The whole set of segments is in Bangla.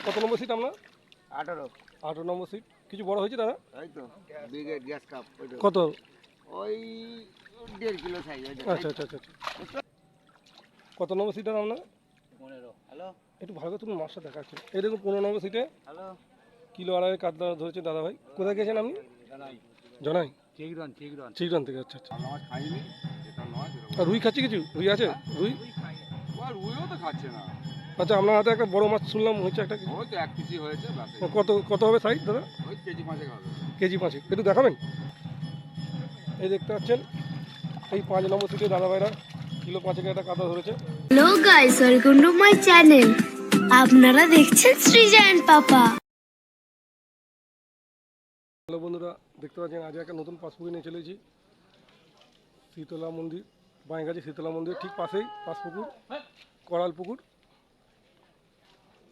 কত নম্বর সিট আপনার? 18। 18 নম্বর সিট। কিছু বড় হয়েছে দাদা? এই তো ব্রিগেড গ্যাস কাপ। কত? ওই 1.5 কিলো সাইজ। আচ্ছা আচ্ছা আচ্ছা। কত নম্বর সিট আপনার? 15। হ্যালো একটু ভালো করে তুমি মাছটা দেখাচ্ছেন। এই দেখুন 15 নম্বর সিটে হ্যালো। কিলো আড়াই কাতলা ধরেছে দাদা ভাই। কোথায় গেছেন আপনি? জানাই জনাই চিকরন। চিকরান থেকে। আচ্ছা আচ্ছা। মাছ খাইনি, এটা নয়। আর রুই খাচ্ছি কিছু? রুই আছে? রুই? রুইও তো খাচ্ছে না। আচ্ছা আপনার হাতে একটা বড় মাছ শুনলাম হচ্ছে একটা কিছু। ওই তো 1 কেজি হয়েছে ব্যাস। কত কত হবে সাইজ দাদা? ওই কেজি 5 হবে। কেজি 5 একটু দেখাবেন? এই দেখতে পাচ্ছেন এই 5 নম্বর সিটে দাদা ভাইরা কিলো 5 একটা কাতলা ধরেছে। Hello guys, welcome to my channel. আপনারা দেখছেন সৃজন পাপা। হ্যালো বন্ধুরা, দেখতে পাচ্ছেন আজ একটা নতুন পাসপুকুর নিয়ে চলেছি। শীতলা মন্দির, বাইগাছি শীতলা মন্দির ঠিক পাশেই পাসপুকুর, করাল পুকুর।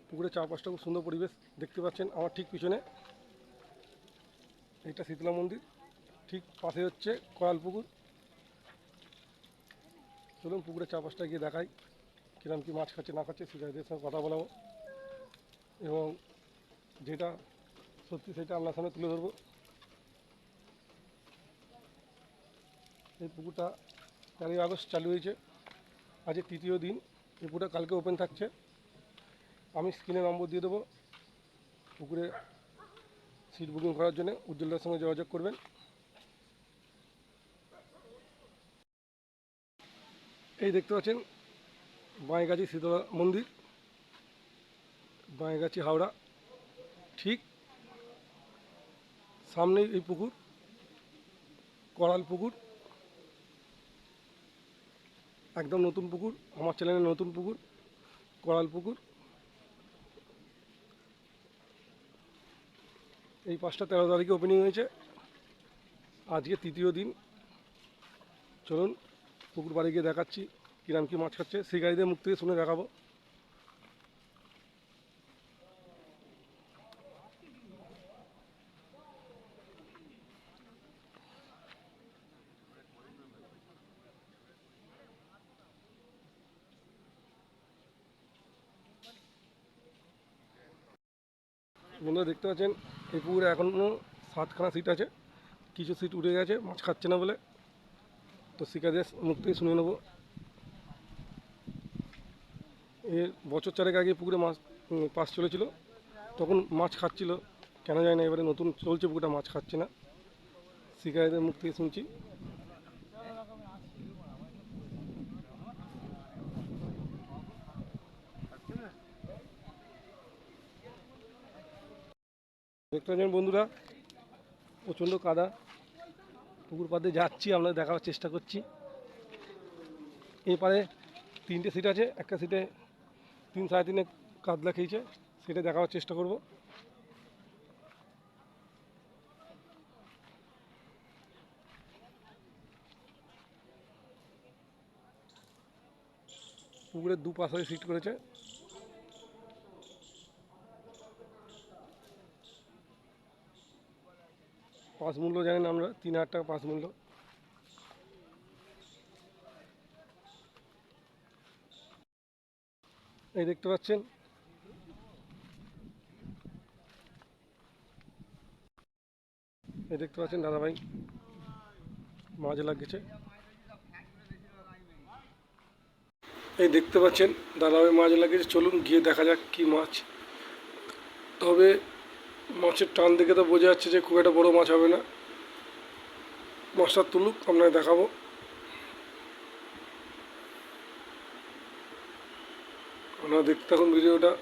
পুকুরের চারপাশটা খুব সুন্দর পরিবেশ দেখতে পাচ্ছেন আমার ঠিক পিছনে। এইটা শীতলা মন্দির, ঠিক পাশে হচ্ছে করাল পুকুর। চলুন পুকুরের চারপাশটা গিয়ে দেখাই কিরম কি মাছ খাচ্ছে না খাচ্ছে, শিকারীদের সঙ্গে কথা বলাবো এবং যেটা সত্যি সেটা আপনার সামনে তুলে ধরবো। এই পুকুরটা 13ই আগস্ট চালু হয়েছে, আজ 3য় দিন। এই পুকুরটা কালকে ওপেন থাকছে। আমি স্ক্রিনে নম্বর দিয়ে দেবো, পুকুরে সিট বুকিং করার জন্য উজ্জ্বলদার সঙ্গে যোগাযোগ করবেন। এই দেখতে পাচ্ছেন বাইগাছি শীতলা মন্দির, বাইগাছি হাওড়া, ঠিক সামনেই এই পুকুর, করাল পুকুর। একদম নতুন পুকুর, আমার চ্যানেলের নতুন পুকুর, করাল পুকুর। এই 5টা 13 তারিখে ওপেনিং হয়েছে, আজকে 3য় দিন। চলুন পুকুর বাড়ি গিয়ে দেখাচ্ছি কিরাম কি মাছ খাচ্ছে, শিকারীদের মুখ থেকে শুনে দেখাবো। বন্ধুরা দেখতে পাচ্ছেন এই পুকুরে এখনও 7খানা সিট আছে, কিছু সিট উঠে গেছে মাছ খাচ্ছে না বলে। তো শিকারীদের মুখ থেকে শুনে নেব। এর বছর 4 আগে পুকুরে মাছ পাস চলেছিল, তখন মাছ খাচ্ছিল, কেন যায় না এবারে নতুন চলছে পুকুরটা মাছ খাচ্ছে না। শিকারীদের মুখ থেকে শুনছি। দেখতে পাচ্ছেন বন্ধুরা প্রচণ্ড কাদা, পুকুর পাড়ে যাচ্ছি, আপনাদের দেখাবার চেষ্টা করছি। এপারে 3টে সিট আছে, একটা সিটে 3 সাড়ে 3 কাতলা খেয়েছে, সেটা দেখাবার চেষ্টা করব। পুকুরের দুপাশে সিট করেছে। পাস মূল্য জানেন আমরা 3000 টাকা পাস মূল্য। এই দেখতে পাচ্ছেন দাদাভাই মাছ লাগিয়েছে। এই দেখতে পাচ্ছেন দাদাভাই মাছ লাগিয়েছে, চলুন গিয়ে দেখা যাক কি মাছ। তবে মাছের টান দেখে তো বোঝা যাচ্ছে যে খুব একটা বড় মাছ হবে না। মাছটা তুলুক আপনাকে দেখাবো। আপনারা দেখতে থাকুন ভিডিওটা।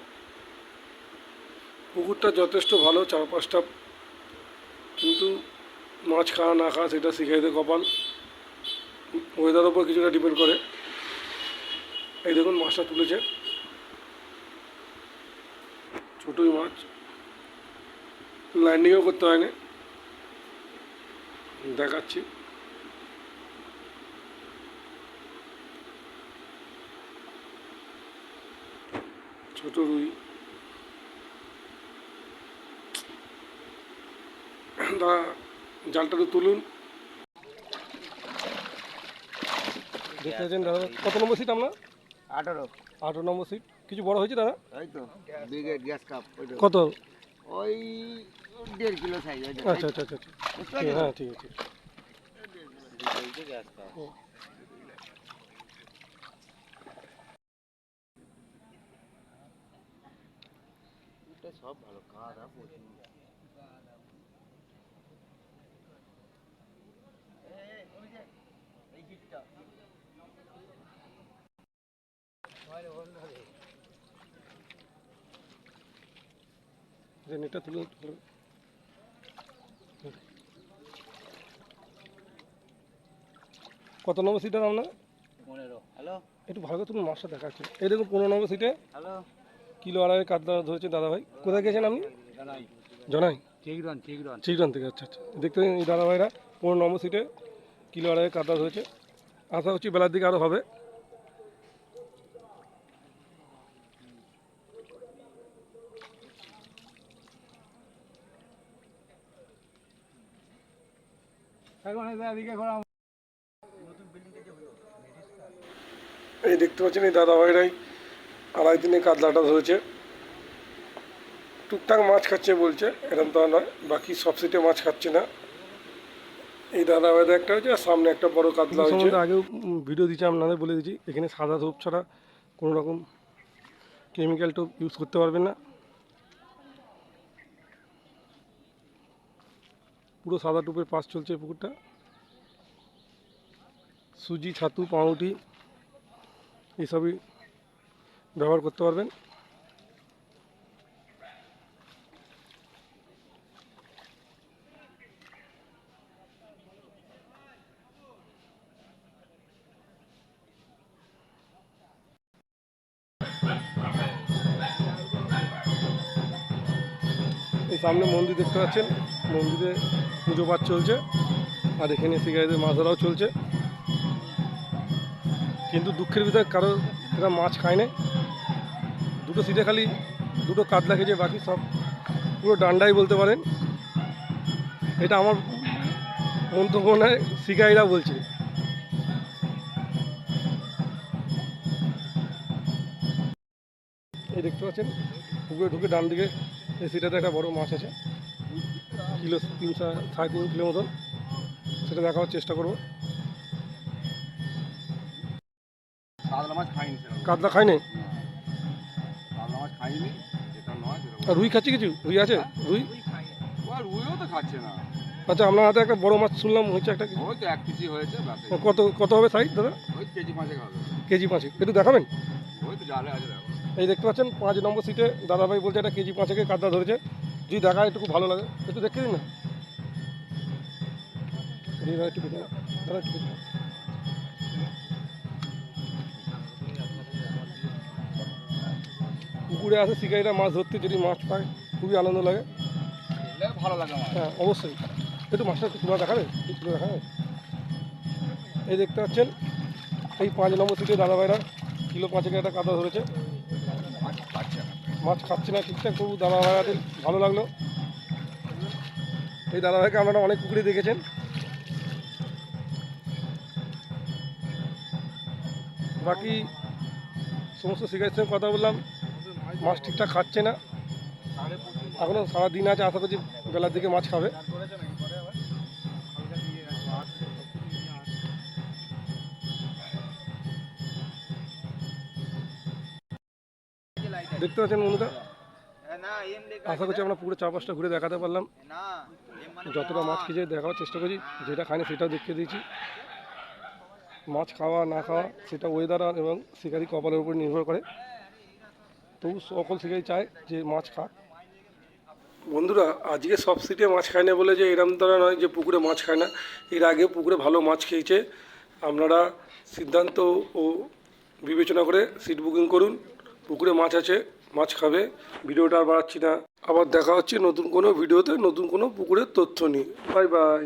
পুকুরটা যথেষ্ট ভালো, 4-5টা, কিন্তু মাছ খাওয়া না খাওয়া সেটা শিকারীদের কপাল, ওয়েদার ওপর কিছুটা ডিপেন্ড করে। এই দেখুন মাছটা তুলেছে, ছোটোই মাছ, ল্যান্ডিংও করতে হয় না, দেখাচ্ছি। ছোট রুই, দাদা জালটা তো তুলুন। দেখতে পাচ্ছেন দাদা, কত নম্বর সিট আপনার? 18। 18 নম্বর সিট। কিছু বড় হয়েছে দাদা? তাই তো ব্রিগেড গ্যাস কাপ কত? ওই 1.5 কিলো সাইজ আচ্ছা আচ্ছা আচ্ছা আচ্ছা। হ্যাঁ ঠিক আছে। গ্যাস কাপ এটা সব ভালো কাদা প্রচুর এটা তুলে কত নম্বর সিটের আপনার? 15 হ্যালো একটু ভালো করে তুমি মাছটা দেখাচ্ছে। এই দেখুন 15 নম্বর সিটে হ্যালো কিলো আড়াই কাতলা ধরেছে দাদা ভাই। কোথায় গেছেন আপনি? জনাই চিগরন চিকরান থেকে। আচ্ছা আচ্ছা, দেখতে পাচ্ছেন এই দাদা ভাইরা 15 নম্বর সিটে কিলো আড়াই কাতলা ধরেছে। আশা করছি বেলার দিকে আরও হবে। এই দেখতে পাচ্ছেন এই দাদা ভাইরাই আড়াই দিনে কাতলাটা ধরেছে। টুকটাক মাছ খাচ্ছে বলছে, এরকম তো নয়, বাকি সব সিটে মাছ খাচ্ছে না। এই দাদা ভাইদের একটা হয়েছে আর সামনে একটা বড় কাতলা হয়েছে। আগেও ভিডিও দিচ্ছি, আপনাদের বলে দিচ্ছি এখানে সাদা ধূপ ছাড়া কোনো রকম কেমিক্যাল টোপ ইউজ করতে পারবেন না। পুরো সাদা টুপের পাস চলছে পুকুরটা। সুজি, ছাতু, পাউরুটি এসবই ব্যবহার করতে পারবেন। এই সামনে মন্দির দেখতে পাচ্ছেন, মন্দিরে পুজো পাঠ চলছে আর এখানে শিকারীদের মাছ ধরাও চলছে। কিন্তু দুঃখের ভিতরে কারো এরা মাছ খায় না। দুটো সিটে খালি দুটো কাতলা খেয়েছে, বাকি সব পুরো ডান্ডাই বলতে পারেন। এটা আমার মন্তব্য নয়, শিকারীরা বলছে। এই দেখতে পাচ্ছেন পুকুরে ঢুকে ডান দিকে এই সিটাতে একটা বড় মাছ আছে, কিলো 3.5 কিলো মতন। সেটা দেখাবার চেষ্টা করবো। কাতলা মাছ খাইনি সেরকম। কাতলা খায় নাই? কাতলা মাছ খাইনি, যেটা নয় সেরকম। আর রুই খাচ্ছে কিছু? রুই আছে? রুই? ও আর রুইও তো খাচ্ছে না। আচ্ছা, আপনার হাতে একটা বড় মাছ শুনলাম হয়েছে একটা কিছু। ওই তো 1 কেজি হয়েছে ব্যাস। কত কত হবে সাইজ দাদা? ওই কেজি 5 হবে। কেজি 5 একটু দেখাবেন? ওই তো জালে আছে দেখো। এই দেখতে পাচ্ছেন 5 নম্বর সিটে দাদাভাই বলছে একটা কেজি 5 কাতলা ধরেছে। যদি দেখা একটু খুব ভালো লাগে, একটু দেখে দিন না। দাদা একটু দেখে দাদা একটু দেখে। পুকুরে আসে শিকারীরা মাছ ধরতে, যদি মাছ পায় খুবই আনন্দ লাগে। ভালো লাগে আমার। হ্যাঁ অবশ্যই। একটু মাছটা একটু তুলে দেখাবে, একটু তুলে দেখাবে। এই দেখতে পাচ্ছেন এই 5 নম্বর সিটে দাদাভাইরা কিলো 5 একটা কাতলা ধরেছে। মাছ খাচ্ছে না। মাছ খাচ্ছে না ঠিকঠাক, তবু দাদাভাইদের ভালো লাগলো। এই দাদাভাইকে আপনারা অনেক পুকুরে দেখেছেন। বাকি সমস্ত শিকারীর সঙ্গে কথা বললাম, মাছ ঠিকঠাক খাচ্ছে না। এখনও সারাদিন আছে, আশা করছি বেলার দিকে মাছ খাবে। দেখতে পাচ্ছেন বন্ধুরা, আশা করছি আমরা পুরো 4-5টা ঘুরে দেখাতে পারলাম। যতটা মাছ খেয়েছে দেখাবার চেষ্টা করি, যেটা খায়নি সেটাও দেখিয়ে দিয়েছি। মাছ খাওয়া না খাওয়া সেটা ওয়েদার আর এবং শিকারি কপালের উপর নির্ভর করে। তবু সকল শিকারি চায় যে মাছ খাক। বন্ধুরা, আজকে সব সিটে মাছ খায় না বলে যে এরম দ্বারা নয় যে পুকুরে মাছ খায় না। এর আগে পুকুরে ভালো মাছ খেয়েছে। আপনারা সিদ্ধান্ত ও বিবেচনা করে সিট বুকিং করুন। পুকুরে মাছ আছে, মাছ খাবে। ভিডিওটা আর বাড়াচ্ছি না, আবার দেখা হচ্ছে নতুন কোনো ভিডিওতে নতুন কোনো পুকুরের তথ্য নিয়ে। Bye bye.